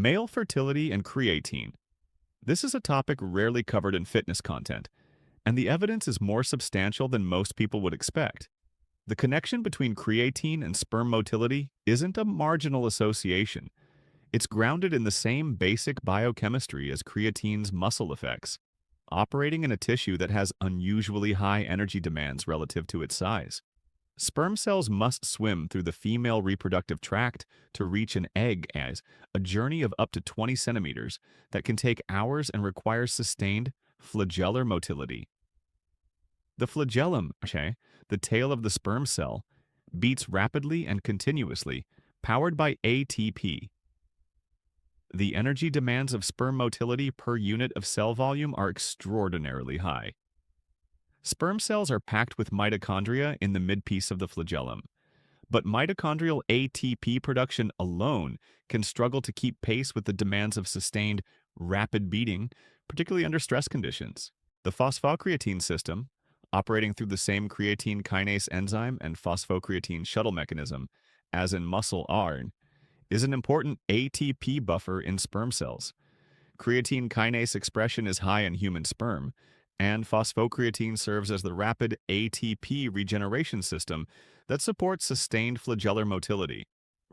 Male fertility and creatine. This is a topic rarely covered in fitness content, and the evidence is more substantial than most people would expect. The connection between creatine and sperm motility isn't a marginal association. It's grounded in the same basic biochemistry as creatine's muscle effects, operating in a tissue that has unusually high energy demands relative to its size. Sperm cells must swim through the female reproductive tract to reach an egg as a journey of up to 20 centimeters that can take hours and requires sustained flagellar motility. The flagellum, the tail of the sperm cell, beats rapidly and continuously, powered by ATP. The energy demands of sperm motility per unit of cell volume are extraordinarily high. Sperm cells are packed with mitochondria in the midpiece of the flagellum, but mitochondrial ATP production alone can struggle to keep pace with the demands of sustained, rapid beating, particularly under stress conditions. The phosphocreatine system, operating through the same creatine kinase enzyme and phosphocreatine shuttle mechanism as in muscle iron, is an important ATP buffer in sperm cells. Creatine kinase expression is high in human sperm, and phosphocreatine serves as the rapid ATP regeneration system that supports sustained flagellar motility.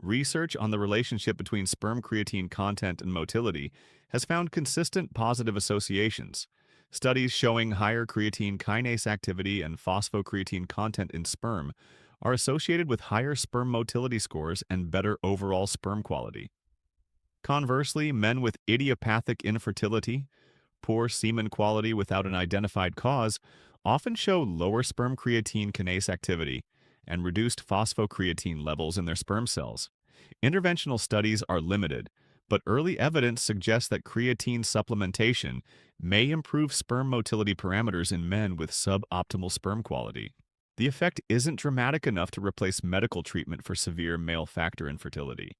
Research on the relationship between sperm creatine content and motility has found consistent positive associations. Studies showing higher creatine kinase activity and phosphocreatine content in sperm are associated with higher sperm motility scores and better overall sperm quality. Conversely, men with idiopathic infertility, poor semen quality without an identified cause, often show lower sperm creatine kinase activity and reduced phosphocreatine levels in their sperm cells. Interventional studies are limited, but early evidence suggests that creatine supplementation may improve sperm motility parameters in men with suboptimal sperm quality. The effect isn't dramatic enough to replace medical treatment for severe male factor infertility.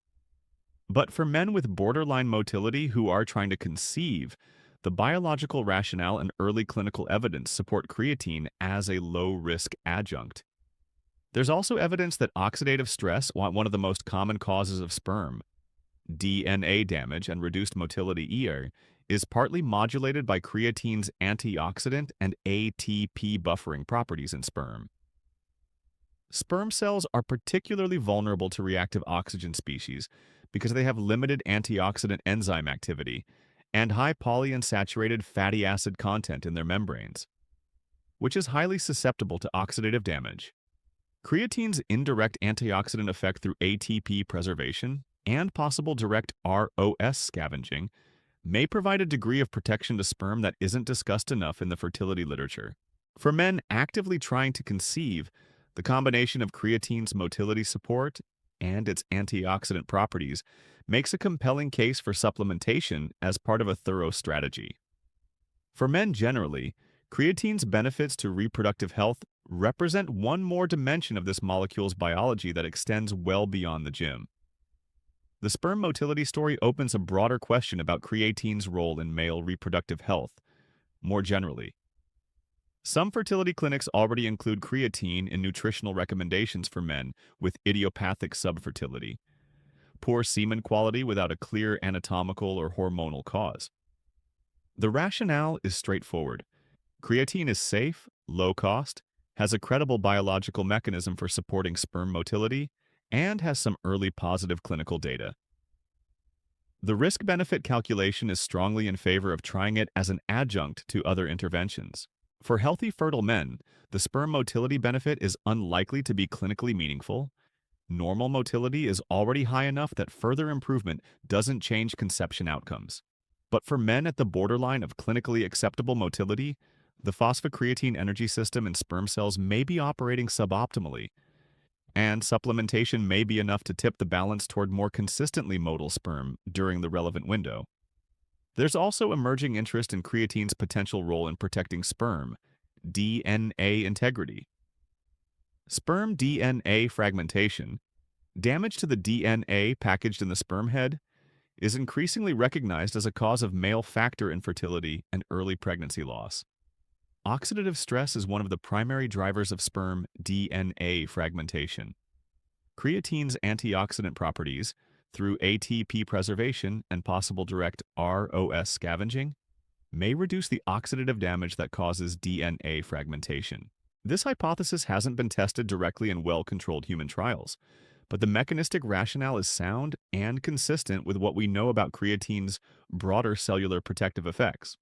But for men with borderline motility who are trying to conceive, the biological rationale and early clinical evidence support creatine as a low-risk adjunct. There's also evidence that oxidative stress, one of the most common causes of sperm, DNA damage and reduced motility is partly modulated by creatine's antioxidant and ATP buffering properties in sperm. Sperm cells are particularly vulnerable to reactive oxygen species because they have limited antioxidant enzyme activity and high polyunsaturated fatty acid content in their membranes, which is highly susceptible to oxidative damage. Creatine's indirect antioxidant effect through ATP preservation and possible direct ROS scavenging may provide a degree of protection to sperm that isn't discussed enough in the fertility literature. For men actively trying to conceive, the combination of creatine's motility support and its antioxidant properties makes a compelling case for supplementation as part of a thorough strategy. For men generally, creatine's benefits to reproductive health represent one more dimension of this molecule's biology that extends well beyond the gym. The sperm motility story opens a broader question about creatine's role in male reproductive health, more generally. Some fertility clinics already include creatine in nutritional recommendations for men with idiopathic subfertility, poor semen quality without a clear anatomical or hormonal cause. The rationale is straightforward. Creatine is safe, low cost, has a credible biological mechanism for supporting sperm motility, and has some early positive clinical data. The risk-benefit calculation is strongly in favor of trying it as an adjunct to other interventions. For healthy fertile men, the sperm motility benefit is unlikely to be clinically meaningful. Normal motility is already high enough that further improvement doesn't change conception outcomes. But for men at the borderline of clinically acceptable motility, the phosphocreatine energy system in sperm cells may be operating suboptimally, and supplementation may be enough to tip the balance toward more consistently motile sperm during the relevant window. There's also emerging interest in creatine's potential role in protecting sperm DNA integrity. Sperm DNA fragmentation, damage to the DNA packaged in the sperm head, is increasingly recognized as a cause of male factor infertility and early pregnancy loss. Oxidative stress is one of the primary drivers of sperm DNA fragmentation. Creatine's antioxidant properties, through ATP preservation and possible direct ROS scavenging may reduce the oxidative damage that causes DNA fragmentation. This hypothesis hasn't been tested directly in well-controlled human trials, but the mechanistic rationale is sound and consistent with what we know about creatine's broader cellular protective effects.